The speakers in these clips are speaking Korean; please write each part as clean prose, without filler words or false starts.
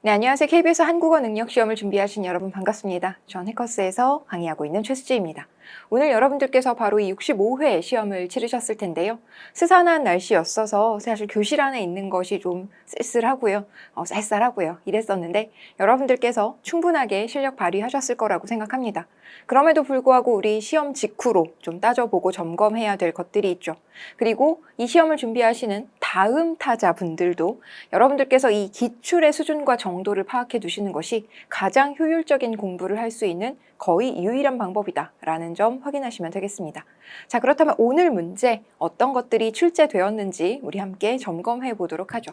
네, 안녕하세요. KBS 한국어 능력 시험을 준비하신 여러분 반갑습니다. 전 해커스에서 강의하고 있는 최수지입니다. 오늘 여러분들께서 바로 이 65회 시험을 치르셨을 텐데요. 스산한 날씨였어서 사실 교실 안에 있는 것이 좀 쓸쓸하고요. 쌀쌀하고요. 이랬었는데 여러분들께서 충분하게 실력 발휘하셨을 거라고 생각합니다. 그럼에도 불구하고 우리 시험 직후로 좀 따져보고 점검해야 될 것들이 있죠. 그리고 이 시험을 준비하시는 다음 타자분들도 여러분들께서 이 기출의 수준과 정도를 파악해 두시는 것이 가장 효율적인 공부를 할 수 있는 거의 유일한 방법이다라는 점 확인하시면 되겠습니다. 자, 그렇다면 오늘 문제 어떤 것들이 출제되었는지 우리 함께 점검해 보도록 하죠.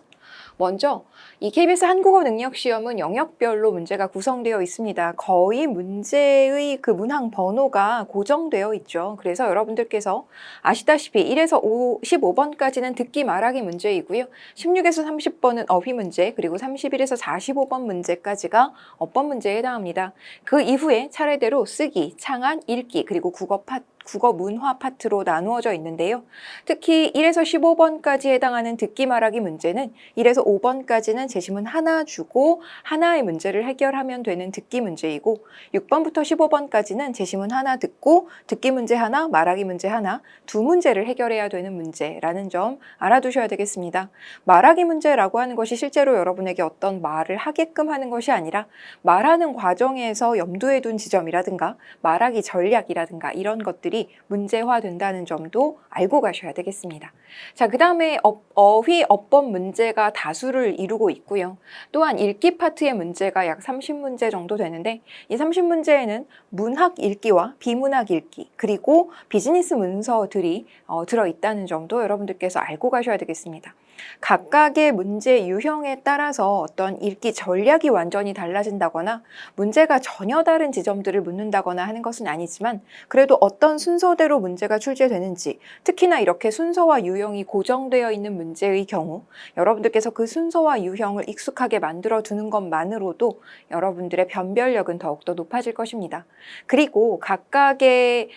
먼저 이 KBS 한국어 능력 시험은 영역별로 문제가 구성되어 있습니다. 거의 문제의 그 문항 번호가 고정되어 있죠. 그래서 여러분들께서 아시다시피 1에서 15번까지는 듣기 말하기 문제이고요. 16에서 30번은 어휘 문제, 그리고 31에서 45번 문제까지가 어법 문제에 해당합니다. 그 이후에 차례대로 쓰기, 창안, 읽기, 그리고 국어 문화 파트로 나누어져 있는데요. 특히 1에서 15번까지 해당하는 듣기 말하기 문제는 1에서 5번까지는 제시문 하나 주고 하나의 문제를 해결하면 되는 듣기 문제이고 6번부터 15번까지는 제시문 하나 듣고 듣기 문제 하나, 말하기 문제 하나, 두 문제를 해결해야 되는 문제라는 점 알아두셔야 되겠습니다. 말하기 문제라고 하는 것이 실제로 여러분에게 어떤 말을 하게끔 하는 것이 아니라 말하는 과정에서 염두에 둔 지점이라든가 말하기 전략이라든가 이런 것들이 문제화된다는 점도 알고 가셔야 되겠습니다. 자, 그 다음에 어휘 어법 문제가 다수를 이루고 있고요. 또한 읽기 파트의 문제가 약 30문제 정도 되는데 이 30문제에는 문학 읽기와 비문학 읽기 그리고 비즈니스 문서들이 들어있다는 점도 여러분들께서 알고 가셔야 되겠습니다. 각각의 문제 유형에 따라서 어떤 읽기 전략이 완전히 달라진다거나 문제가 전혀 다른 지점들을 묻는다거나 하는 것은 아니지만 그래도 어떤 순서대로 문제가 출제되는지 특히나 이렇게 순서와 유형이 고정되어 있는 문제의 경우 여러분들께서 그 순서와 유형을 익숙하게 만들어 두는 것만으로도 여러분들의 변별력은 더욱더 높아질 것입니다. 그리고 각각의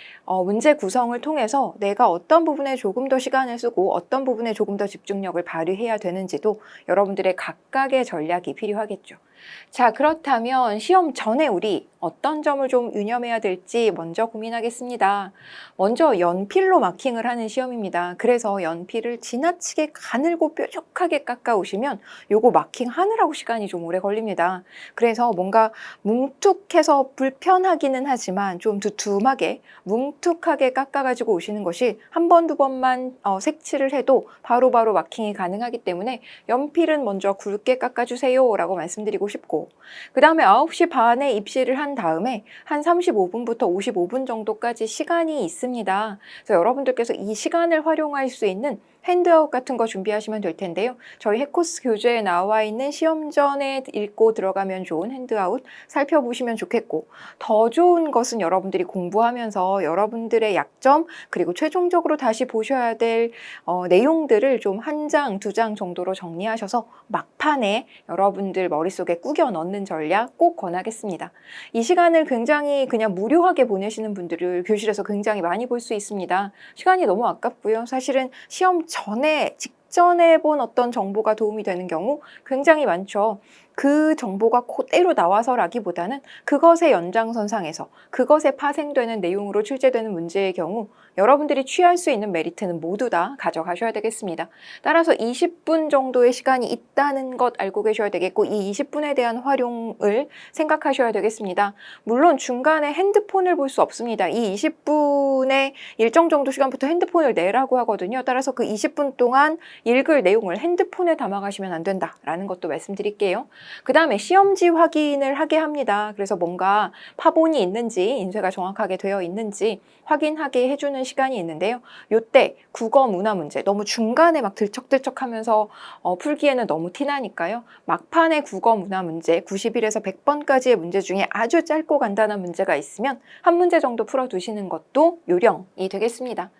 문제 구성을 통해서 내가 어떤 부분에 조금 더 시간을 쓰고 어떤 부분에 조금 더 집중력을 발휘해야 되는지도 여러분들의 각각의 전략이 필요하겠죠. 자, 그렇다면 시험 전에 우리 어떤 점을 좀 유념해야 될지 먼저 고민하겠습니다. 먼저 연필로 마킹을 하는 시험입니다. 그래서 연필을 지나치게 가늘고 뾰족하게 깎아 오시면 요거 마킹 하느라고 시간이 좀 오래 걸립니다. 그래서 뭔가 뭉툭해서 불편하기는 하지만 좀 두툼하게 뭉툭하게 깎아가지고 오시는 것이 한 번, 두 번만 색칠을 해도 바로바로 마킹이 가능하기 때문에 연필은 먼저 굵게 깎아주세요 라고 말씀드리고 싶고 그 다음에 9시 반에 입시를 한 다음에 한 35분부터 55분 정도까지 시간이 있습니다. 그래서 여러분들께서 이 시간을 활용할 수 있는 핸드아웃 같은 거 준비하시면 될 텐데요. 저희 해코스 교재에 나와 있는 시험 전에 읽고 들어가면 좋은 핸드아웃 살펴보시면 좋겠고 더 좋은 것은 여러분들이 공부하면서 여러분들의 약점 그리고 최종적으로 다시 보셔야 될 내용들을 좀 한 장, 두 장 정도로 정리하셔서 막판에 여러분들 머릿속에 꾸겨 넣는 전략 꼭 권하겠습니다. 이 시간을 굉장히 그냥 무료하게 보내시는 분들을 교실에서 굉장히 많이 볼 수 있습니다. 시간이 너무 아깝고요. 사실은 시험 직전에 본 어떤 정보가 도움이 되는 경우 굉장히 많죠. 그 정보가 그대로 나와서라기보다는 그것의 연장선상에서 그것에 파생되는 내용으로 출제되는 문제의 경우 여러분들이 취할 수 있는 메리트는 모두 다 가져가셔야 되겠습니다. 따라서 20분 정도의 시간이 있다는 것 알고 계셔야 되겠고 이 20분에 대한 활용을 생각하셔야 되겠습니다. 물론 중간에 핸드폰을 볼 수 없습니다. 이 20분의 일정 정도 시간부터 핸드폰을 내라고 하거든요. 따라서 그 20분 동안 읽을 내용을 핸드폰에 담아가시면 안 된다라는 것도 말씀드릴게요. 그 다음에 시험지 확인을 하게 합니다. 그래서 뭔가 파본이 있는지 인쇄가 정확하게 되어 있는지 확인하게 해주는 시간이 있는데요. 요때 국어 문화 문제 너무 중간에 막 들척들척하면서 풀기에는 너무 티나니까요. 막판에 국어 문화 문제 91에서 100번까지의 문제 중에 아주 짧고 간단한 문제가 있으면 한 문제 정도 풀어두시는 것도 요령이 되겠습니다.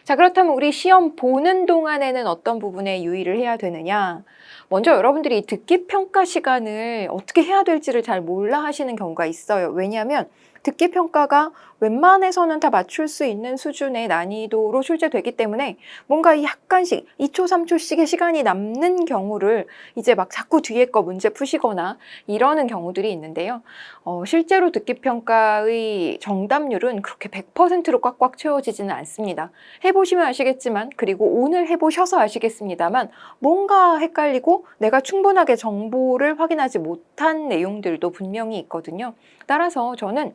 자, 그렇다면 우리 시험 보는 동안에는 어떤 부분에 유의를 해야 되느냐? 먼저 여러분들이 듣기 평가 시간을 어떻게 해야 될지를 잘 몰라 하시는 경우가 있어요. 왜냐하면 듣기 평가가 웬만해서는 다 맞출 수 있는 수준의 난이도로 출제되기 때문에 뭔가 약간씩 2초, 3초씩의 시간이 남는 경우를 이제 막 자꾸 뒤에 거 문제 푸시거나 이러는 경우들이 있는데요. 실제로 듣기 평가의 정답률은 그렇게 100%로 꽉꽉 채워지지는 않습니다. 해보시면 아시겠지만, 그리고 오늘 해보셔서 아시겠습니다만, 뭔가 헷갈리고 내가 충분하게 정보를 확인하지 못한 내용들도 분명히 있거든요. 따라서 저는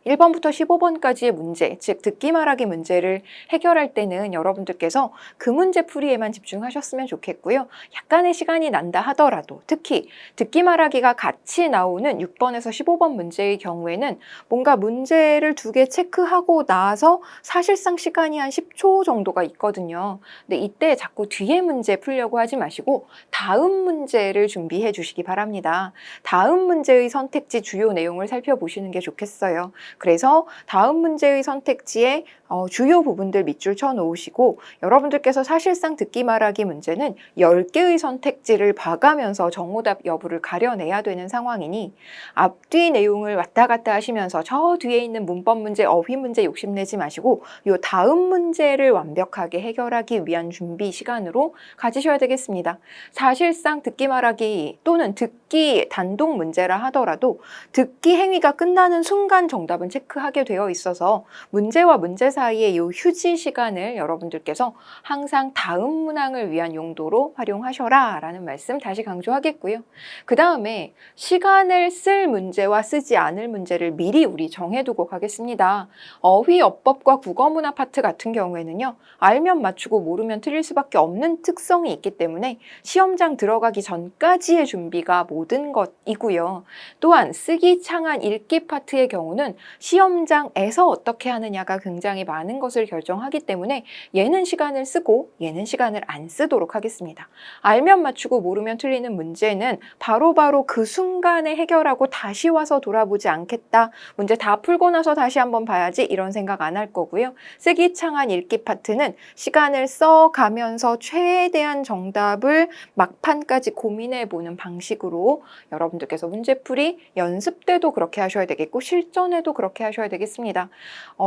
1번부터 15번까지의 문제, 즉 듣기 말하기 문제를 해결할 때는 여러분들께서 그 문제 풀이에만 집중하셨으면 좋겠고요. 약간의 시간이 난다 하더라도, 특히 듣기 말하기가 같이 나오는 6번에서 15번 문제의 경우에는 뭔가 문제를 2개 체크하고 나서 사실상 시간이 한 10초 정도가 있거든요. 근데 이때 자꾸 뒤에 문제 풀려고 하지 마시고 다음 문제를 준비해 주시기 바랍니다. 다음 문제의 선택지 주요 내용을 살펴보시는 게 좋겠어요. 그래서 다음 문제의 선택지에 주요 부분들 밑줄 쳐 놓으시고, 여러분들께서 사실상 듣기 말하기 문제는 10개의 선택지를 봐가면서 정오답 여부를 가려내야 되는 상황이니 앞뒤 내용을 왔다 갔다 하시면서 저 뒤에 있는 문법 문제, 어휘 문제 욕심내지 마시고 요 다음 문제를 완벽하게 해결하기 위한 준비 시간으로 가지셔야 되겠습니다. 사실상 듣기 말하기 또는 듣기 단독 문제라 하더라도 듣기 행위가 끝나는 순간 정답은 체크하게 되어 있어서 문제와 문제 사이의 이 휴지 시간을 여러분들께서 항상 다음 문항을 위한 용도로 활용하셔라 라는 말씀 다시 강조하겠고요. 그 다음에 시간을 쓸 문제와 쓰지 않을 문제를 미리 우리 정해두고 가겠습니다. 어휘, 어법과 국어문화 파트 같은 경우에는요, 알면 맞추고 모르면 틀릴 수밖에 없는 특성이 있기 때문에 시험장 들어가기 전까지의 준비가 모든 것이고요. 또한 쓰기, 창한, 읽기 파트의 경우는 시험장에서 어떻게 하느냐가 굉장히 많은 것을 결정하기 때문에 얘는 시간을 쓰고 얘는 시간을 안 쓰도록 하겠습니다. 알면 맞추고 모르면 틀리는 문제는 바로바로 그 순간에 해결하고 다시 와서 돌아보지 않겠다. 문제 다 풀고 나서 다시 한번 봐야지 이런 생각 안 할 거고요. 쓰기, 창한, 읽기 파트는 시간을 써가면서 최대한 정답을 막판까지 고민해보는 방식으로 여러분들께서 문제풀이 연습 때도 그렇게 하셔야 되겠고 실전에도 그렇게 하셔야 되겠습니다.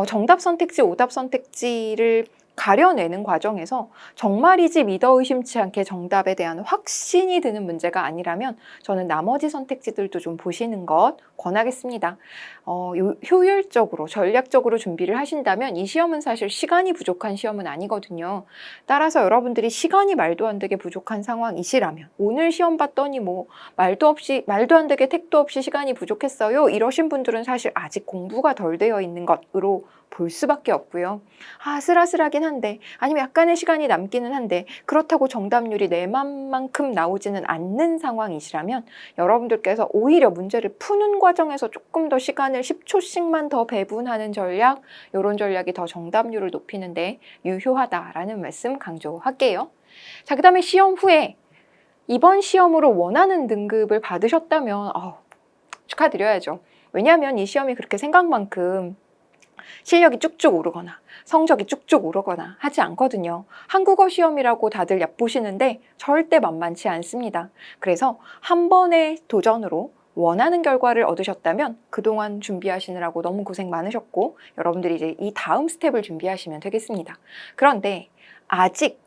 정답 선택지, 오답 선택지를 가려내는 과정에서 정말이지 믿어 의심치 않게 정답에 대한 확신이 드는 문제가 아니라면 저는 나머지 선택지들도 좀 보시는 것 권하겠습니다. 효율적으로, 전략적으로 준비를 하신다면 이 시험은 사실 시간이 부족한 시험은 아니거든요. 따라서 여러분들이 시간이 말도 안 되게 부족한 상황이시라면, 오늘 시험 봤더니 뭐 말도 안 되게 택도 없이 시간이 부족했어요 이러신 분들은 사실 아직 공부가 덜 되어 있는 것으로 볼 수밖에 없고요. 아슬아슬하긴 한데, 아니면 약간의 시간이 남기는 한데 그렇다고 정답률이 내 맘만큼 나오지는 않는 상황이시라면 여러분들께서 오히려 문제를 푸는 과정에서 조금 더 시간을 10초씩만 더 배분하는 전략, 이런 전략이 더 정답률을 높이는 데 유효하다라는 말씀 강조할게요. 자, 그 다음에 시험 후에 이번 시험으로 원하는 등급을 받으셨다면 축하드려야죠. 왜냐하면 이 시험이 그렇게 생각만큼 실력이 쭉쭉 오르거나 성적이 쭉쭉 오르거나 하지 않거든요. 한국어 시험이라고 다들 얕보시는데 절대 만만치 않습니다. 그래서 한 번의 도전으로 원하는 결과를 얻으셨다면 그동안 준비하시느라고 너무 고생 많으셨고 여러분들이 이제 이 다음 스텝을 준비하시면 되겠습니다. 그런데 아직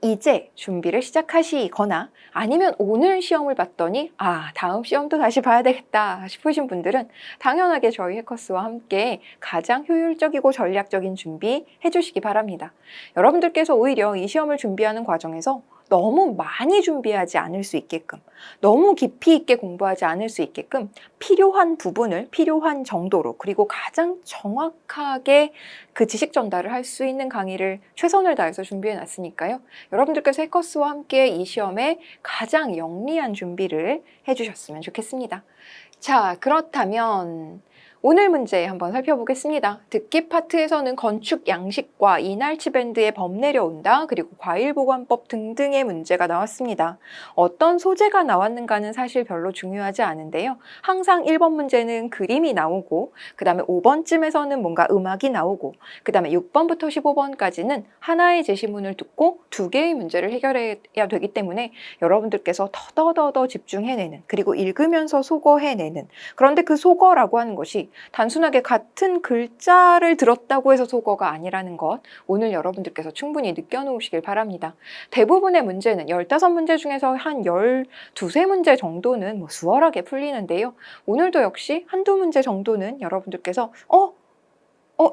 이제 준비를 시작하시거나 아니면 오늘 시험을 봤더니 다음 시험도 다시 봐야 되겠다 싶으신 분들은 당연하게 저희 해커스와 함께 가장 효율적이고 전략적인 준비 해주시기 바랍니다. 여러분들께서 오히려 이 시험을 준비하는 과정에서 너무 많이 준비하지 않을 수 있게끔, 너무 깊이 있게 공부하지 않을 수 있게끔 필요한 부분을 필요한 정도로, 그리고 가장 정확하게 그 지식 전달을 할 수 있는 강의를 최선을 다해서 준비해 놨으니까요. 여러분들께서 해커스와 함께 이 시험에 가장 영리한 준비를 해주셨으면 좋겠습니다. 자, 그렇다면 오늘 문제 한번 살펴보겠습니다. 듣기 파트에서는 건축 양식과 이날치 밴드의 범 내려온다, 그리고 과일보관법 등등의 문제가 나왔습니다. 어떤 소재가 나왔는가는 사실 별로 중요하지 않은데요. 항상 1번 문제는 그림이 나오고, 그 다음에 5번쯤에서는 뭔가 음악이 나오고, 그 다음에 6번부터 15번까지는 하나의 제시문을 듣고 2개의 문제를 해결해야 되기 때문에 여러분들께서 더더더 집중해내는, 그리고 읽으면서 소거해내는, 그런데 그 소거라고 하는 것이 것이 단순하게 같은 글자를 들었다고 해서 속어가 아니라는 것, 오늘 여러분들께서 충분히 느껴놓으시길 바랍니다. 대부분의 문제는 15문제 중에서 한 12세 문제 정도는 수월하게 풀리는데요. 오늘도 역시 한두 문제 정도는 여러분들께서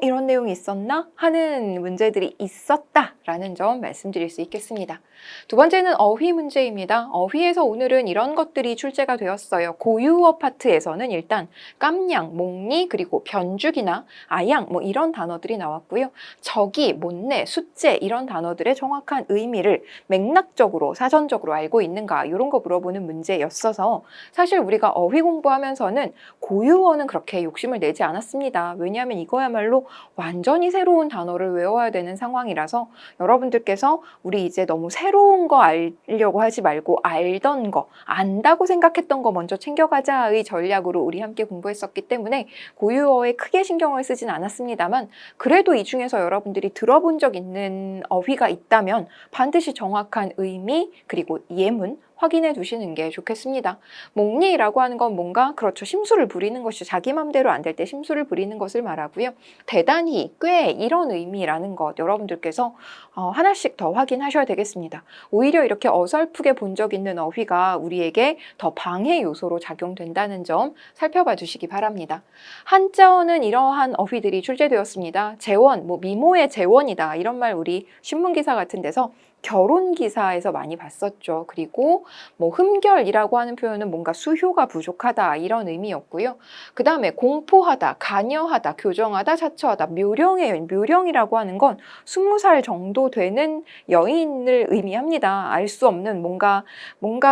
이런 내용이 있었나? 하는 문제들이 있었다라는 점 말씀드릴 수 있겠습니다. 두 번째는 어휘 문제입니다. 어휘에서 오늘은 이런 것들이 출제가 되었어요. 고유어 파트에서는 일단 깜냥, 목리, 그리고 변죽이나 아양 이런 단어들이 나왔고요. 적이, 못내, 숫재 이런 단어들의 정확한 의미를 맥락적으로, 사전적으로 알고 있는가 이런 거 물어보는 문제였어서 사실 우리가 어휘 공부하면서는 고유어는 그렇게 욕심을 내지 않았습니다. 왜냐하면 이거야말로 완전히 새로운 단어를 외워야 되는 상황이라서 여러분들께서 우리 이제 너무 새로운 거 알려고 하지 말고 알던 거, 안다고 생각했던 거 먼저 챙겨가자의 전략으로 우리 함께 공부했었기 때문에 고유어에 크게 신경을 쓰진 않았습니다만 그래도 이 중에서 여러분들이 들어본 적 있는 어휘가 있다면 반드시 정확한 의미 그리고 예문 확인해 두시는 게 좋겠습니다. 목리라고 하는 건 뭔가 그렇죠. 심술을 부리는 것이 자기 맘대로 안 될 때 심술을 부리는 것을 말하고요. 대단히, 꽤 이런 의미라는 것 여러분들께서 하나씩 더 확인하셔야 되겠습니다. 오히려 이렇게 어설프게 본 적 있는 어휘가 우리에게 더 방해 요소로 작용된다는 점 살펴봐 주시기 바랍니다. 한자어는 이러한 어휘들이 출제되었습니다. 재원, 미모의 재원이다 이런 말 우리 신문기사 같은 데서 결혼 기사에서 많이 봤었죠. 그리고 흠결이라고 하는 표현은 뭔가 수효가 부족하다 이런 의미였고요. 그 다음에 공포하다, 간여하다, 교정하다, 자처하다, 묘령의 여인, 묘령이라고 하는 건 20살 정도 되는 여인을 의미합니다. 알 수 없는 뭔가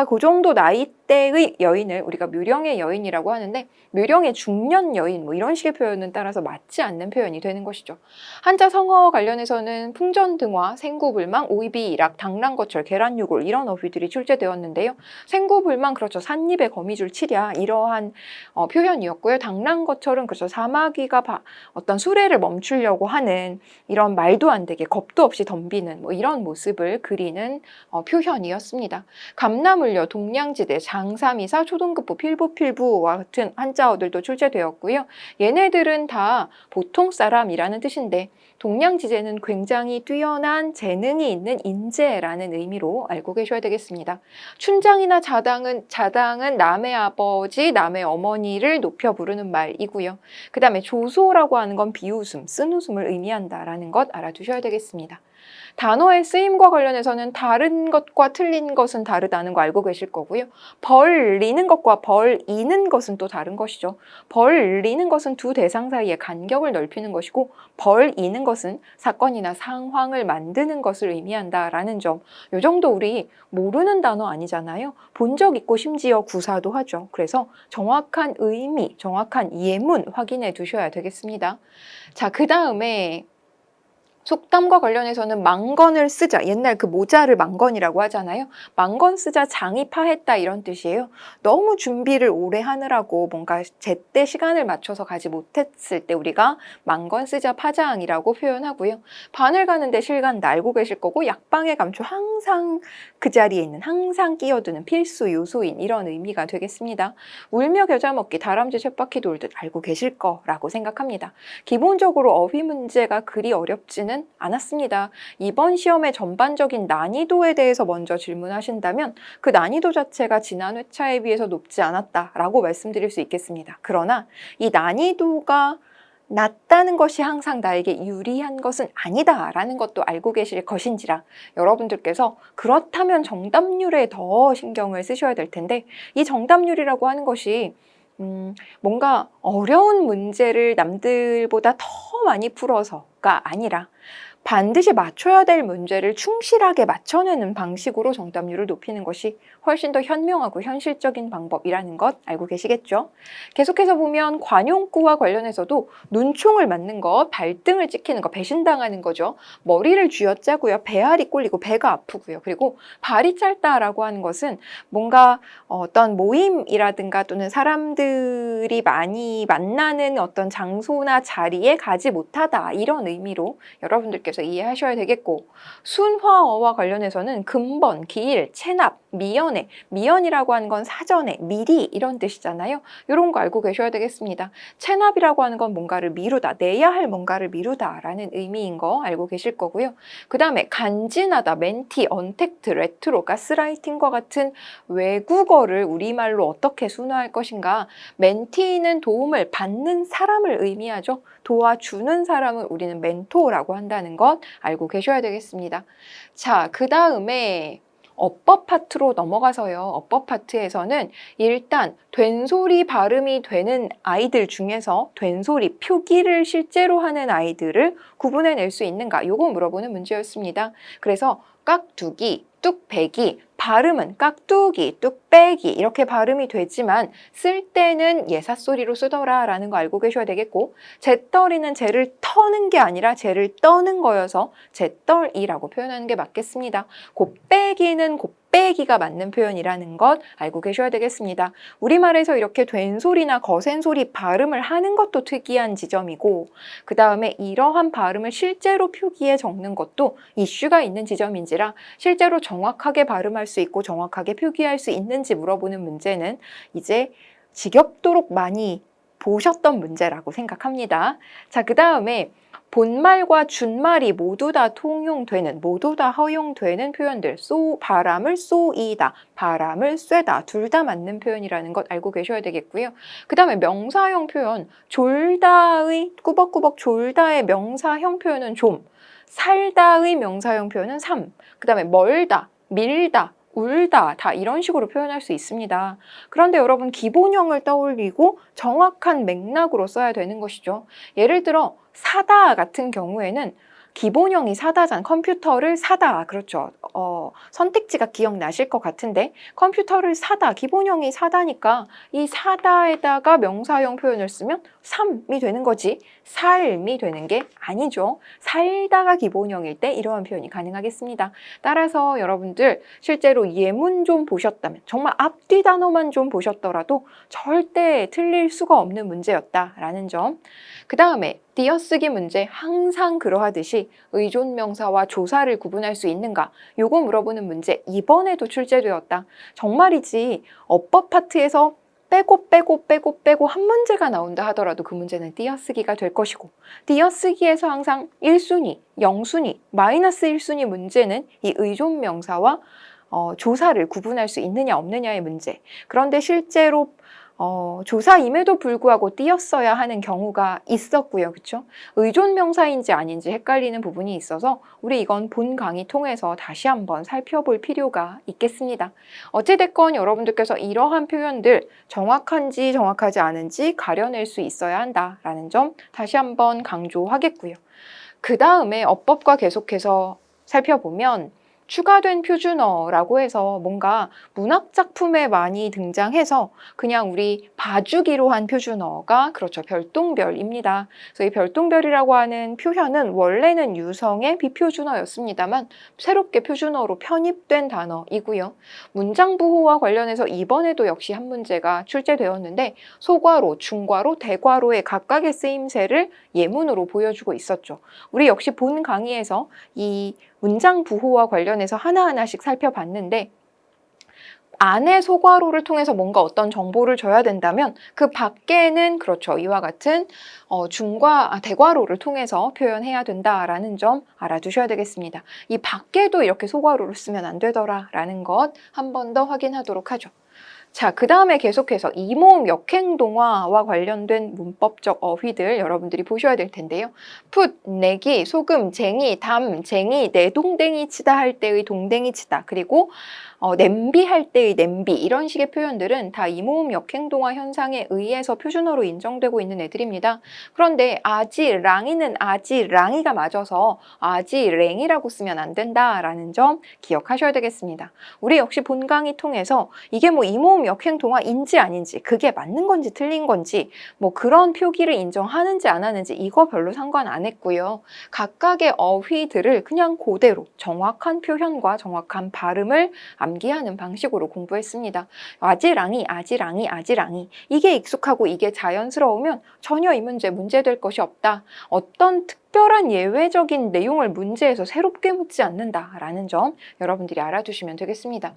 그 정도 나이대의 여인을 우리가 묘령의 여인이라고 하는데 묘령의 중년 여인 이런 식의 표현은 따라서 맞지 않는 표현이 되는 것이죠. 한자 성어 관련해서는 풍전등화, 생구불망, 오이비락, 당랑거철, 계란유골 이런 어휘들이 출제되었는데요. 생구불망 그렇죠. 삿입에 거미줄 치랴 이러한 표현이었고요. 당랑거철은 그렇죠. 사마귀가 어떤 수레를 멈추려고 하는 이런 말도 안 되게 겁도 없이 덤비는 이런 모습을 그리는 표현이었습니다. 감나물려, 동량지대, 장사미사, 초동급부, 필부필부와 같은 한자어들도 출제되었고요. 얘네들은 다 보통 사람이라는 뜻인데 동량지제는 굉장히 뛰어난 재능이 있는 인재라는 의미로 알고 계셔야 되겠습니다. 춘장이나 자당은 남의 아버지, 남의 어머니를 높여 부르는 말이고요. 그 다음에 조소라고 하는 건 비웃음, 쓴웃음을 의미한다라는 것 알아두셔야 되겠습니다. 단어의 쓰임과 관련해서는 다른 것과 틀린 것은 다르다는 거 알고 계실 거고요. 벌리는 것과 벌이는 것은 또 다른 것이죠. 벌리는 것은 두 대상 사이의 간격을 넓히는 것이고 벌이는 것은 사건이나 상황을 만드는 것을 의미한다라는 점. 이 정도 우리 모르는 단어 아니잖아요. 본 적 있고 심지어 구사도 하죠. 그래서 정확한 의미, 정확한 예문 확인해 두셔야 되겠습니다. 자, 그 다음에 속담과 관련해서는 망건을 쓰자. 옛날 그 모자를 망건이라고 하잖아요. 망건 쓰자 장이 파했다 이런 뜻이에요. 너무 준비를 오래 하느라고 뭔가 제때 시간을 맞춰서 가지 못했을 때 우리가 망건 쓰자 파장이라고 표현하고요. 바늘 가는데 실간다 알고 계실 거고 약방의 감초 항상 그 자리에 있는 항상 끼어드는 필수 요소인 이런 의미가 되겠습니다. 울며 겨자 먹기 다람쥐 쳇바퀴 돌듯 알고 계실 거라고 생각합니다. 기본적으로 어휘 문제가 그리 어렵지는 않았습니다. 이번 시험의 전반적인 난이도에 대해서 먼저 질문하신다면 그 난이도 자체가 지난 회차에 비해서 높지 않았다라고 말씀드릴 수 있겠습니다. 그러나 이 난이도가 낮다는 것이 항상 나에게 유리한 것은 아니다라는 것도 알고 계실 것인지라 여러분들께서 그렇다면 정답률에 더 신경을 쓰셔야 될 텐데 이 정답률이라고 하는 것이 뭔가 어려운 문제를 남들보다 더 많이 풀어서가 아니라 반드시 맞춰야 될 문제를 충실하게 맞춰내는 방식으로 정답률을 높이는 것이 훨씬 더 현명하고 현실적인 방법이라는 것 알고 계시겠죠? 계속해서 보면 관용구와 관련해서도 눈총을 맞는 것, 발등을 찍히는 것, 배신당하는 거죠. 머리를 쥐어짜고요. 배알이 꼴리고 배가 아프고요. 그리고 발이 짧다라고 하는 것은 뭔가 어떤 모임이라든가 또는 사람들이 많이 만나는 어떤 장소나 자리에 가지 못하다 이런 의미로 여러분들께서 여러분들께서 이해하셔야 되겠고, 순화어와 관련해서는 근본, 기일, 체납, 미연에, 미연이라고 하는 건 사전에, 미리 이런 뜻이잖아요. 이런 거 알고 계셔야 되겠습니다. 체납이라고 하는 건 뭔가를 미루다, 내야 할 뭔가를 미루다라는 의미인 거 알고 계실 거고요. 그 다음에 간지나다, 멘티, 언택트, 레트로, 가스라이팅과 같은 외국어를 우리말로 어떻게 순화할 것인가. 멘티는 도움을 받는 사람을 의미하죠. 도와주는 사람을 우리는 멘토라고 한다는 것 알고 계셔야 되겠습니다. 자, 그 다음에 어법 파트로 넘어가서요. 어법 파트에서는 일단 된소리 발음이 되는 아이들 중에서 된소리 표기를 실제로 하는 아이들을 구분해낼 수 있는가? 요거 물어보는 문제였습니다. 그래서 깍두기, 뚝배기, 발음은 깍두기, 뚝배기 이렇게 발음이 되지만 쓸 때는 예사소리로 쓰더라 라는 거 알고 계셔야 되겠고, 재떨이는 재를 터는 게 아니라 재를 떠는 거여서 재떨이라고 표현하는 게 맞겠습니다. 곱빼기는 곱빼기가 맞는 표현이라는 것 알고 계셔야 되겠습니다. 우리말에서 이렇게 된소리나 거센소리 발음을 하는 것도 특이한 지점이고, 그 다음에 이러한 발음을 실제로 표기에 적는 것도 이슈가 있는 지점인지라 실제로 정확하게 발음할 수 있고 정확하게 표기할 수 있는지 물어보는 문제는 이제 지겹도록 많이 보셨던 문제라고 생각합니다. 자, 그 다음에 본말과 준말이 모두 다 통용되는, 모두 다 허용되는 표현들, 바람을 쏘이다, 바람을 쐬다, 둘 다 맞는 표현이라는 것 알고 계셔야 되겠고요. 그 다음에 명사형 표현, 졸다의, 꾸벅꾸벅 졸다의 명사형 표현은 좀, 살다의 명사형 표현은 삼, 그 다음에 멀다, 밀다, 울다 다 이런 식으로 표현할 수 있습니다. 그런데 여러분 기본형을 떠올리고 정확한 맥락으로 써야 되는 것이죠. 예를 들어 사다 같은 경우에는 기본형이 사다잖아. 컴퓨터를 사다. 그렇죠. 선택지가 기억나실 것 같은데 컴퓨터를 사다. 기본형이 사다니까 이 사다에다가 명사형 표현을 쓰면 삶이 되는 거지 삶이 되는 게 아니죠. 살다가 기본형일 때 이러한 표현이 가능하겠습니다. 따라서 여러분들 실제로 예문 좀 보셨다면 정말 앞뒤 단어만 좀 보셨더라도 절대 틀릴 수가 없는 문제였다라는 점. 그 다음에 띄어쓰기 문제 항상 그러하듯이 의존명사와 조사를 구분할 수 있는가? 요거 물어보는 문제 이번에도 출제되었다. 정말이지 어법 파트에서 빼고 한 문제가 나온다 하더라도 그 문제는 띄어쓰기가 될 것이고, 띄어쓰기에서 항상 1순위, 0순위, 마이너스 1순위 문제는 이 의존명사와 조사를 구분할 수 있느냐 없느냐의 문제. 그런데 실제로 조사임에도 불구하고 띄었어야 하는 경우가 있었고요. 그렇죠? 의존명사인지 아닌지 헷갈리는 부분이 있어서 우리 이건 본 강의 통해서 다시 한번 살펴볼 필요가 있겠습니다. 어찌됐건 여러분들께서 이러한 표현들 정확한지 정확하지 않은지 가려낼 수 있어야 한다라는 점 다시 한번 강조하겠고요. 그 다음에 어법과 계속해서 살펴보면 추가된 표준어라고 해서 뭔가 문학작품에 많이 등장해서 그냥 우리 봐주기로 한 표준어가 그렇죠. 별똥별입니다. 그래서 이 별똥별이라고 하는 표현은 원래는 유성의 비표준어였습니다만 새롭게 표준어로 편입된 단어이고요. 문장부호와 관련해서 이번에도 역시 한 문제가 출제되었는데 소괄호, 중괄호, 대괄호의 각각의 쓰임새를 예문으로 보여주고 있었죠. 우리 역시 본 강의에서 이 문장 부호와 관련해서 하나하나씩 살펴봤는데 안에 소괄호를 통해서 뭔가 어떤 정보를 줘야 된다면 그 밖에는 그렇죠. 이와 같은 대괄호를 통해서 표현해야 된다라는 점 알아두셔야 되겠습니다. 이 밖에도 이렇게 소괄호를 쓰면 안 되더라라는 것 한 번 더 확인하도록 하죠. 자, 그 다음에 계속해서 이모음 역행동화와 관련된 문법적 어휘들 여러분들이 보셔야 될 텐데요. 풋, 내기, 소금, 쟁이, 담, 쟁이, 내동댕이 치다 할 때의 동댕이 치다, 그리고 냄비 할 때의 냄비 이런 식의 표현들은 다 이모음 역행동화 현상에 의해서 표준어로 인정되고 있는 애들입니다. 그런데 아지랑이는 아지랑이가 맞아서 아지랭이라고 쓰면 안 된다라는 점 기억하셔야 되겠습니다. 우리 역시 본 강의 통해서 이게 뭐 이모음 역행동화인지 아닌지 그게 맞는 건지 틀린 건지 뭐 그런 표기를 인정하는지 안 하는지 이거 별로 상관 안 했고요. 각각의 어휘들을 그냥 그대로 정확한 표현과 정확한 발음을 암기하는 방식으로 공부했습니다. 아지랑이, 아지랑이, 아지랑이 이게 익숙하고 이게 자연스러우면 전혀 이 문제될 것이 없다. 어떤 특별한 예외적인 내용을 문제에서 새롭게 묻지 않는다라는 점 여러분들이 알아두시면 되겠습니다.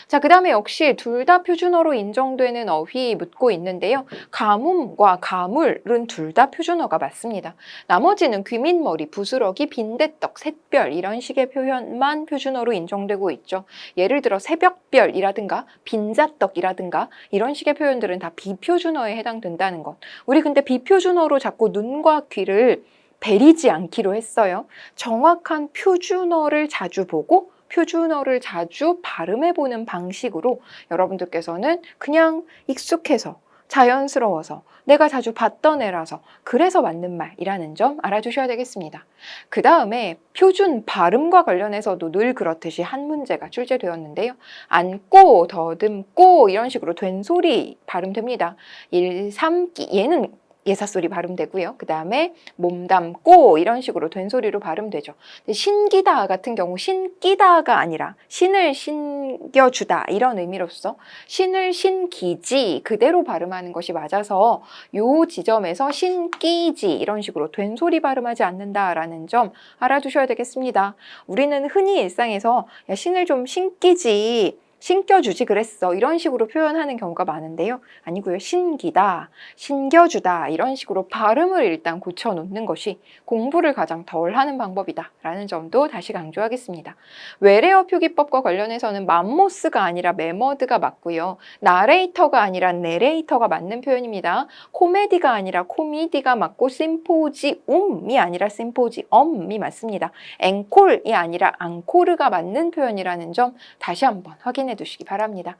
자, 그 다음에 역시 둘 다 표준어로 인정되는 어휘 묻고 있는데요. 가뭄과 가물은 둘 다 표준어가 맞습니다. 나머지는 귀밑머리, 부스러기, 빈대떡, 샛별 이런 식의 표현만 표준어로 인정되고 있죠. 예를 들어 새벽별이라든가 빈자떡이라든가 이런 식의 표현들은 다 비표준어에 해당된다는 것. 우리 근데 비표준어로 자꾸 눈과 귀를 베리지 않기로 했어요. 정확한 표준어를 자주 보고 표준어를 자주 발음해보는 방식으로 여러분들께서는 그냥 익숙해서 자연스러워서 내가 자주 봤던 애라서 그래서 맞는 말이라는 점 알아주셔야 되겠습니다. 그 다음에 표준 발음과 관련해서도 늘 그렇듯이 한 문제가 출제되었는데요. 안고, 더듬고 이런 식으로 된소리 발음됩니다. 일삼기 얘는 예사소리 발음되고요. 그 다음에 몸담고 이런 식으로 된소리로 발음되죠. 신기다 같은 경우 신기다가 아니라 신을 신겨주다 이런 의미로서 신을 신기지 그대로 발음하는 것이 맞아서 요 지점에서 신기지 이런 식으로 된소리 발음하지 않는다라는 점 알아두셔야 되겠습니다. 우리는 흔히 일상에서 야, 신을 좀 신기지 신겨주지 그랬어 이런 식으로 표현하는 경우가 많은데요. 아니고요. 신기다, 신겨주다 이런 식으로 발음을 일단 고쳐놓는 것이 공부를 가장 덜 하는 방법이다 라는 점도 다시 강조하겠습니다. 외래어 표기법과 관련해서는 맘모스가 아니라 메머드가 맞고요. 나레이터가 아니라 내레이터가 맞는 표현입니다. 코미디가 아니라 코미디가 맞고 심포지움이 아니라 심포지엄이 맞습니다. 앵콜이 아니라 앙코르가 맞는 표현이라는 점 다시 한번 확인해 두시기 바랍니다.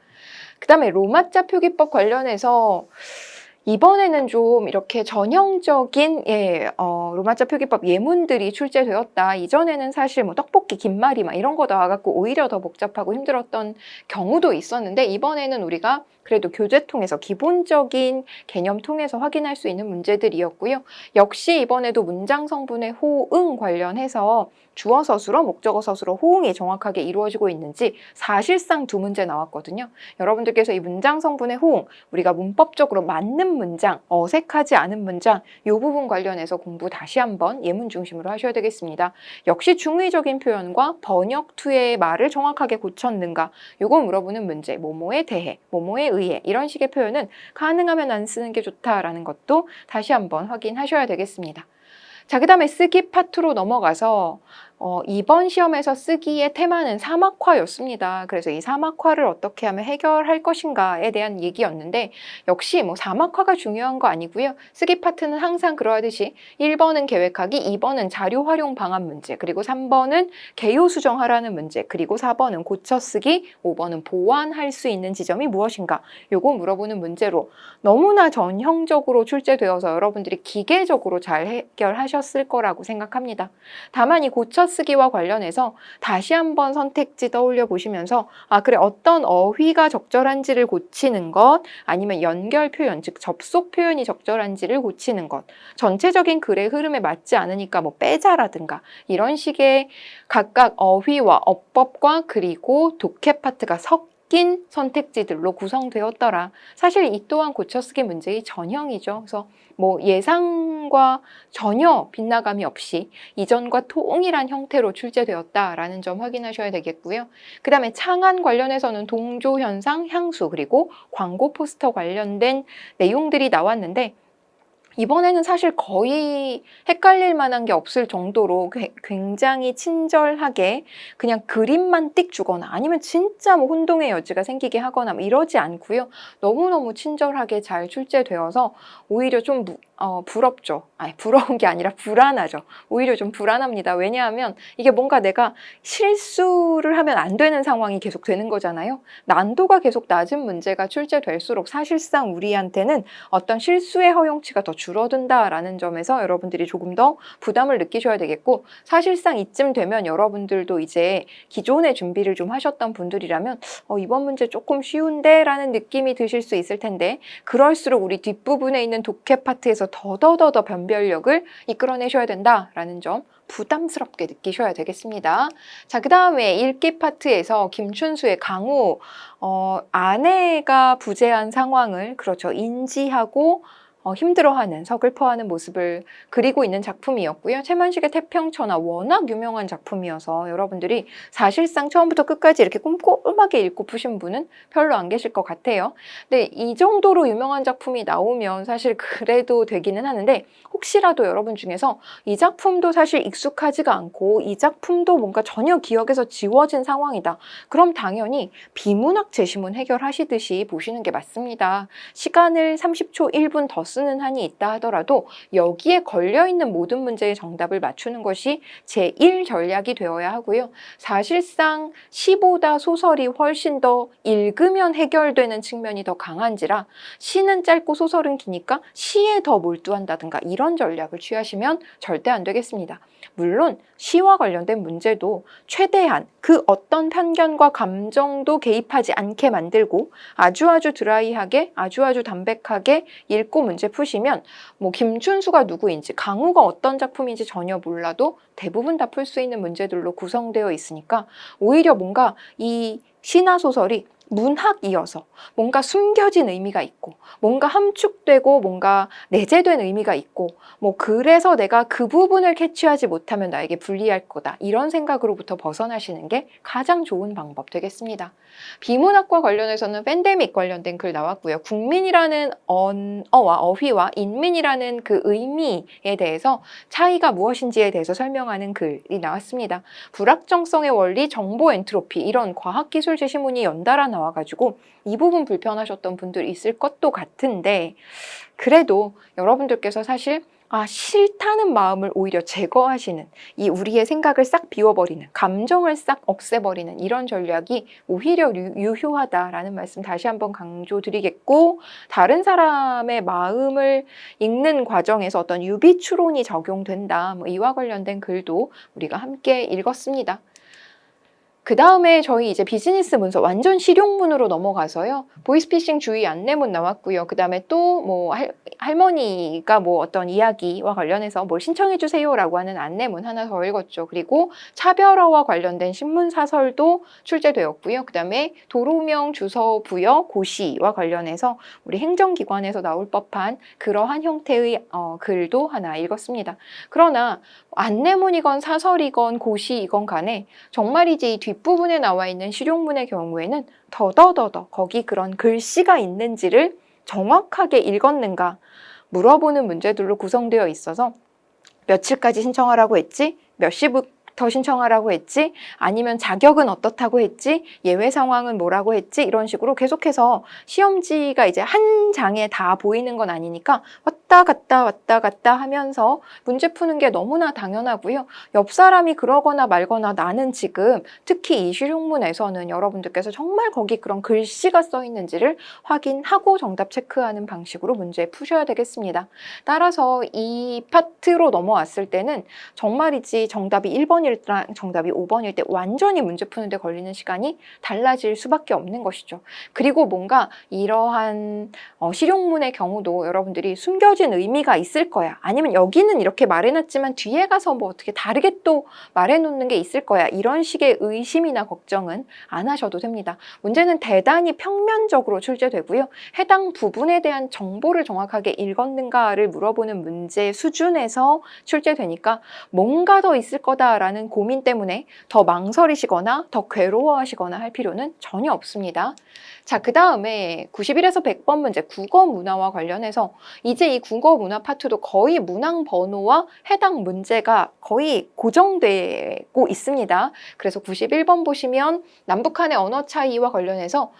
그 다음에 로마자 표기법 관련해서 이번에는 좀 이렇게 전형적인 로마자 표기법 예문들이 출제되었다. 이전에는 사실 뭐 떡볶이, 김말이 막 이런 거 나와갖고 오히려 더 복잡하고 힘들었던 경우도 있었는데 이번에는 우리가 그래도 교재 통해서 기본적인 개념 통해서 확인할 수 있는 문제들이었고요. 역시 이번에도 문장 성분의 호응 관련해서 주어 서술어, 목적어 서술어 호응이 정확하게 이루어지고 있는지 사실상 두 문제 나왔거든요. 여러분들께서 이 문장 성분의 호응, 우리가 문법적으로 맞는 문장, 어색하지 않은 문장 이 부분 관련해서 공부 다시 한번 예문 중심으로 하셔야 되겠습니다. 역시 중의적인 표현과 번역투의 말을 정확하게 고쳤는가 요거 물어보는 문제, 뭐뭐에 대해, 뭐뭐에 의해 이런 식의 표현은 가능하면 안 쓰는 게 좋다라는 것도 다시 한번 확인하셔야 되겠습니다. 자, 그 다음에 쓰기 파트로 넘어가서 이번 시험에서 쓰기의 테마는 사막화였습니다. 그래서 이 사막화를 어떻게 하면 해결할 것인가에 대한 얘기였는데 역시 뭐 사막화가 중요한 거 아니고요. 쓰기 파트는 항상 그러하듯이 1번은 계획하기, 2번은 자료 활용 방안 문제, 그리고 3번은 개요 수정하라는 문제, 그리고 4번은 고쳐쓰기, 5번은 보완할 수 있는 지점이 무엇인가 요거 물어보는 문제로 너무나 전형적으로 출제되어서 여러분들이 기계적으로 잘 해결하셨을 거라고 생각합니다. 다만 이 고쳐쓰기와 관련해서 다시 한번 선택지 떠올려 보시면서 아 그래 어떤 어휘가 적절한지를 고치는 것 아니면 연결 표현 즉 접속 표현이 적절한지를 고치는 것 전체적인 글의 흐름에 맞지 않으니까 뭐 빼자라든가 이런 식의 각각 어휘와 어법과 그리고 독해 파트가 섞인 선택지들로 구성되었더라. 사실 이 또한 고쳐쓰기 문제의 전형이죠. 그래서 뭐 예상과 전혀 빗나감이 없이 이전과 동일한 형태로 출제되었다라는 점 확인하셔야 되겠고요. 그 다음에 창안 관련해서는 동조현상, 향수 그리고 광고 포스터 관련된 내용들이 나왔는데 이번에는 사실 거의 헷갈릴 만한 게 없을 정도로 굉장히 친절하게 그냥 그림만 띡 주거나 아니면 진짜 뭐 혼동의 여지가 생기게 하거나 뭐 이러지 않고요. 너무너무 친절하게 잘 출제되어서 오히려 좀 부럽죠. 아니 부러운 게 아니라 불안하죠. 오히려 좀 불안합니다. 왜냐하면 이게 뭔가 내가 실수를 하면 안 되는 상황이 계속 되는 거잖아요. 난도가 계속 낮은 문제가 출제될수록 사실상 우리한테는 어떤 실수의 허용치가 더 줄어든다라는 점에서 여러분들이 조금 더 부담을 느끼셔야 되겠고 사실상 이쯤 되면 여러분들도 이제 기존에 준비를 좀 하셨던 분들이라면 이번 문제 조금 쉬운데 라는 느낌이 드실 수 있을 텐데 그럴수록 우리 뒷부분에 있는 독해 파트에서 더더더 변별력을 이끌어내셔야 된다라는 점 부담스럽게 느끼셔야 되겠습니다. 자, 그 다음에 읽기 파트에서 김춘수의 강우 아내가 부재한 상황을 그렇죠 인지하고 힘들어하는, 서글퍼하는 모습을 그리고 있는 작품이었고요. 최만식의 태평천하 워낙 유명한 작품이어서 여러분들이 사실상 처음부터 끝까지 이렇게 꼼꼼하게 읽고 푸신 분은 별로 안 계실 것 같아요. 근데 이 정도로 유명한 작품이 나오면 사실 그래도 되기는 하는데, 혹시라도 여러분 중에서 이 작품도 사실 익숙하지가 않고 이 작품도 뭔가 전혀 기억에서 지워진 상황이다. 그럼 당연히 비문학 제시문 해결하시듯이 보시는 게 맞습니다. 시간을 30초, 1분 더 쓰는 한이 있다 하더라도 여기에 걸려있는 모든 문제의 정답을 맞추는 것이 제1 전략이 되어야 하고요. 사실상 시보다 소설이 훨씬 더 읽으면 해결되는 측면이 더 강한지라 시는 짧고 소설은 기니까 시에 더 몰두한다든가 이런 전략을 취하시면 절대 안 되겠습니다. 물론 시와 관련된 문제도 최대한 그 어떤 편견과 감정도 개입하지 않게 만들고 아주 드라이하게 아주 담백하게 읽고 문제 푸시면 뭐 김춘수가 누구인지 강우가 어떤 작품인지 전혀 몰라도 대부분 다 풀 수 있는 문제들로 구성되어 있으니까 오히려 뭔가 이 시나 소설이 문학이어서 뭔가 숨겨진 의미가 있고 뭔가 함축되고 뭔가 내재된 의미가 있고 뭐 그래서 내가 그 부분을 캐치하지 못하면 나에게 불리할 거다 이런 생각으로부터 벗어나시는 게 가장 좋은 방법 되겠습니다. 비문학과 관련해서는 팬데믹 관련된 글 나왔고요. 국민이라는 언어와 어휘와 인민이라는 그 의미에 대해서 차이가 무엇인지에 대해서 설명하는 글이 나왔습니다. 불확정성의 원리, 정보 엔트로피 이런 과학기술 제시문이 연달아 나와가지고 이 부분 불편하셨던 분들 있을 것도 같은데 그래도 여러분들께서 사실 싫다는 마음을 오히려 제거하시는 이 우리의 생각을 싹 비워버리는 감정을 싹 없애버리는 이런 전략이 오히려 유효하다라는 말씀 다시 한번 강조드리겠고 다른 사람의 마음을 읽는 과정에서 어떤 유비추론이 적용된다 뭐 이와 관련된 글도 우리가 함께 읽었습니다. 그 다음에 저희 이제 비즈니스 문서 완전 실용문으로 넘어가서요. 보이스피싱 주의 안내문 나왔고요. 그 다음에 또 뭐 할머니가 뭐 어떤 이야기와 관련해서 뭘 신청해 주세요라고 하는 안내문 하나 더 읽었죠. 그리고 차별어와 관련된 신문 사설도 출제되었고요. 그 다음에 도로명 주소 부여 고시와 관련해서 우리 행정기관에서 나올 법한 그러한 형태의 글도 하나 읽었습니다. 그러나 안내문이건 사설이건 고시이건 간에 정말이지 이 뒷부분에 나와 있는 실용문의 경우에는 더더더 거기 그런 글씨가 있는지를 정확하게 읽었는가 물어보는 문제들로 구성되어 있어서 며칠까지 신청하라고 했지? 몇 시부터 신청하라고 했지? 아니면 자격은 어떻다고 했지? 예외 상황은 뭐라고 했지? 이런 식으로 계속해서 시험지가 이제 한 장에 다 보이는 건 아니니까 왔다 갔다 하면서 문제 푸는 게 너무나 당연하고요. 옆 사람이 그러거나 말거나 나는 지금 특히 이 실용문에서는 여러분들께서 정말 거기 그런 글씨가 써 있는지를 확인하고 정답 체크하는 방식으로 문제 푸셔야 되겠습니다. 따라서 이 파트로 넘어왔을 때는 정말이지 정답이 1번일 때랑 정답이 5번일 때 완전히 문제 푸는데 걸리는 시간이 달라질 수밖에 없는 것이죠. 그리고 뭔가 이러한 실용문의 경우도 여러분들이 숨겨진 의미가 있을 거야. 아니면 여기는 이렇게 말해놨지만 뒤에 가서 뭐 어떻게 다르게 또 말해놓는 게 있을 거야. 이런 식의 의심이나 걱정은 안 하셔도 됩니다. 문제는 대단히 평면적으로 출제되고요. 해당 부분에 대한 정보를 정확하게 읽었는가를 물어보는 문제 수준에서 출제되니까 뭔가 더 있을 거다라는 고민 때문에 더 망설이시거나 더 괴로워하시거나 할 필요는 전혀 없습니다. 자, 그 다음에 91에서 100번 문제 국어 문화와 관련해서 이제 이 국어 문화 파트도 거의 문항 번호와 해당 문제가 거의 고정되고 있습니다. 그래서 91번 보시면 남북한의 언어 차이와 관련해서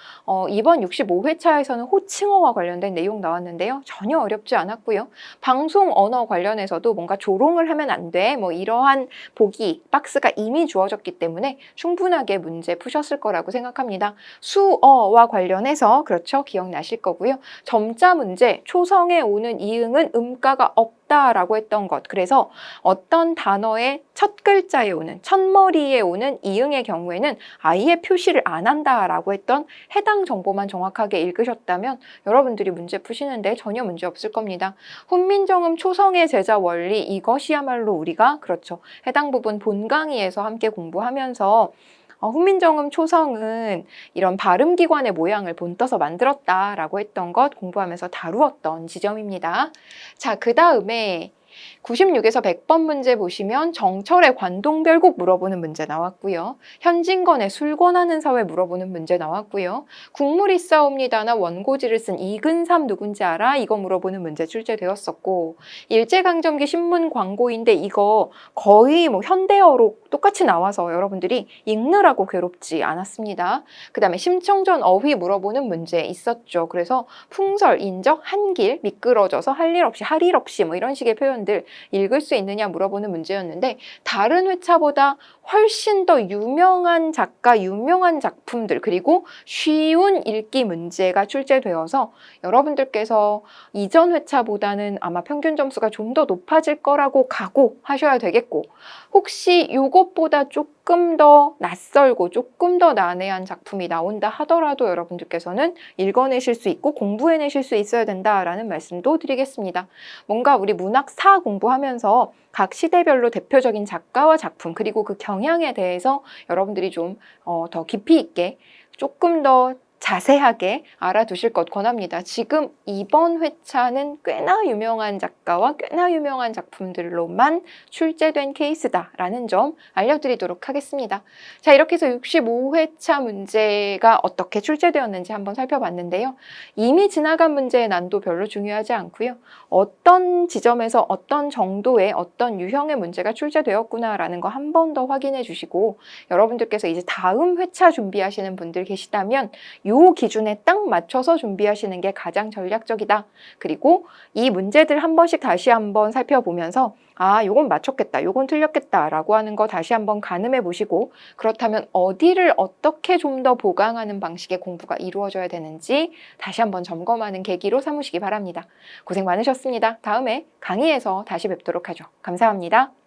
이번 65회차에서는 호칭어와 관련된 내용 나왔는데요. 전혀 어렵지 않았고요. 방송 언어 관련해서도 뭔가 조롱을 하면 안 돼. 뭐 이러한 보기 박스가 이미 주어졌기 때문에 충분하게 문제 푸셨을 거라고 생각합니다. 수어와 관련해서 그렇죠. 기억나실 거고요. 점자 문제 초성에 오는 이응은 음가가 없다라고 했던 것. 그래서 어떤 단어의 첫 글자에 오는 첫머리에 오는 이응의 경우에는 아예 표시를 안 한다라고 했던 해당 정보만 정확하게 읽으셨다면 여러분들이 문제 푸시는데 전혀 문제 없을 겁니다. 훈민정음 초성의 제자 원리 이것이야말로 우리가 그렇죠. 해당 부분 본 강의에서 함께 공부하면서 훈민정음 초성은 이런 발음기관의 모양을 본떠서 만들었다라고 했던 것 공부하면서 다루었던 지점입니다. 자, 그 다음에 96에서 100번 문제 보시면 정철의 관동별곡 물어보는 문제 나왔고요. 현진건의 술권하는 사회 물어보는 문제 나왔고요. 국물 있사옵니다나 원고지를 쓴 이근삼 누군지 알아? 이거 물어보는 문제 출제되었었고, 일제강점기 신문 광고인데 이거 거의 뭐 현대어로 똑같이 나와서 여러분들이 읽느라고 괴롭지 않았습니다. 그 다음에 심청전 어휘 물어보는 문제 있었죠. 그래서 풍설, 인적, 한길, 미끄러져서 할 일 없이 할 일 없이 뭐 이런 식의 표현들 읽을 수 있느냐 물어보는 문제였는데, 다른 회차보다 훨씬 더 유명한 작가, 유명한 작품들, 그리고 쉬운 읽기 문제가 출제되어서 여러분들께서 이전 회차보다는 아마 평균 점수가 좀 더 높아질 거라고 각오하셔야 되겠고, 혹시 이것보다 조금 더 낯설고 조금 더 난해한 작품이 나온다 하더라도 여러분들께서는 읽어내실 수 있고 공부해내실 수 있어야 된다라는 말씀도 드리겠습니다. 뭔가 우리 문학사 공부하면서 각 시대별로 대표적인 작가와 작품, 그리고 그 경향에 대해서 여러분들이 좀 더 깊이 있게 조금 더 자세하게 알아두실 것 권합니다. 지금 이번 회차는 꽤나 유명한 작가와 꽤나 유명한 작품들로만 출제된 케이스다라는 점 알려드리도록 하겠습니다. 자, 이렇게 해서 65회차 문제가 어떻게 출제되었는지 한번 살펴봤는데요. 이미 지나간 문제의 난도 별로 중요하지 않고요. 어떤 지점에서 어떤 정도의 어떤 유형의 문제가 출제되었구나라는 거 한 번 더 확인해 주시고, 여러분들께서 이제 다음 회차 준비하시는 분들 계시다면 요 기준에 딱 맞춰서 준비하시는 게 가장 전략적이다. 그리고 이 문제들 한 번씩 다시 한번 살펴보면서 요건 맞췄겠다, 요건 틀렸겠다 라고 하는 거 다시 한번 가늠해 보시고, 그렇다면 어디를 어떻게 좀 더 보강하는 방식의 공부가 이루어져야 되는지 다시 한번 점검하는 계기로 삼으시기 바랍니다. 고생 많으셨습니다. 다음에 강의에서 다시 뵙도록 하죠. 감사합니다.